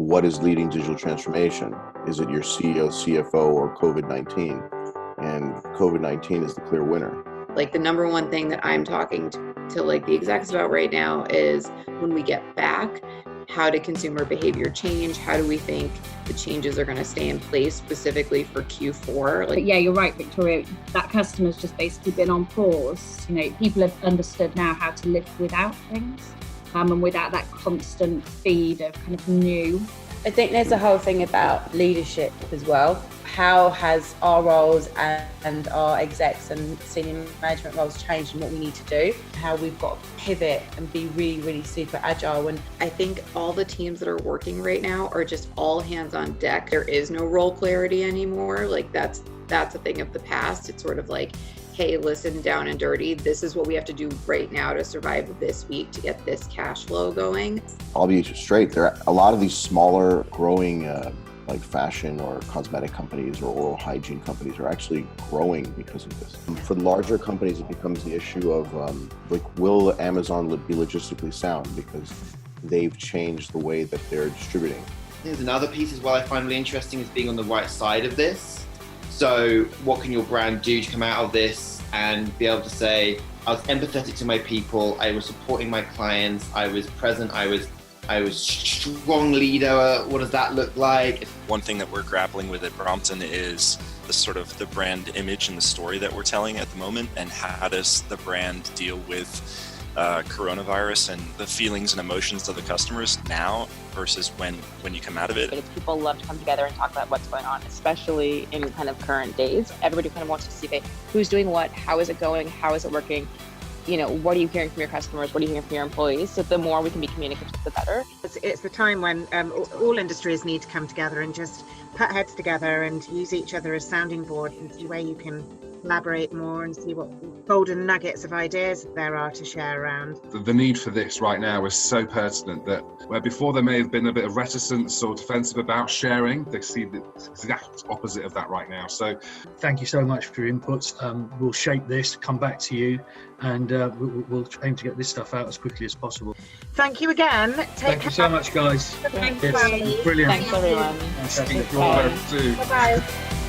what is leading digital transformation? Is it your CEO, CFO, or COVID-19? And COVID-19 is the clear winner. Like the number one thing that I'm talking to like the execs about right now is when we get back, how did consumer behavior change? How do we think the changes are going to stay in place specifically for Q4? But yeah, you're right, Victoria. That customer's just basically been on pause. You know, people have understood now how to live without things, and without that constant feed of kind of new. I think there's a whole thing about leadership as well. How has our roles and our execs and senior management roles changed and what we need to do? How we've got to pivot and be really, really super agile. And I think all the teams that are working right now are just all hands on deck. There is no role clarity anymore. Like that's a thing of the past. It's sort of like, hey, listen, down and dirty, this is what we have to do right now to survive this week to get this cash flow going. I'll be straight. There are a lot of these smaller growing like fashion or cosmetic companies or oral hygiene companies are actually growing because of this. For larger companies, it becomes the issue of like, will Amazon be logistically sound because they've changed the way that they're distributing. There's another piece as well I find really interesting is being on the right side of this. So what can your brand do to come out of this and be able to say, I was empathetic to my people, I was supporting my clients, I was present, I was strong leader. What does that look like? One thing that we're grappling with at Brompton is the sort of the brand image and the story that we're telling at the moment, and how does the brand deal with coronavirus and the feelings and emotions of the customers now versus when you come out of it. People love to come together and talk about what's going on, especially in kind of current days. Everybody kind of wants to see, okay, who's doing what, how is it going, how is it working? You know, what are you hearing from your customers? What are you hearing from your employees? So the more we can be communicative, the better. It's the time when all industries need to come together and just put heads together and use each other as sounding board and see where you can collaborate more and see what golden nuggets of ideas there are to share around. The need for this right now is so pertinent that where before there may have been a bit of reticence or defensive about sharing, they see the exact opposite of that right now. So thank you so much for your inputs. We'll shape this, come back to you, and we'll aim to get this stuff out as quickly as possible. Thank you again. Thank you so much, guys. Thanks, Brilliant. Thanks, everyone. thank you all too. Bye-bye.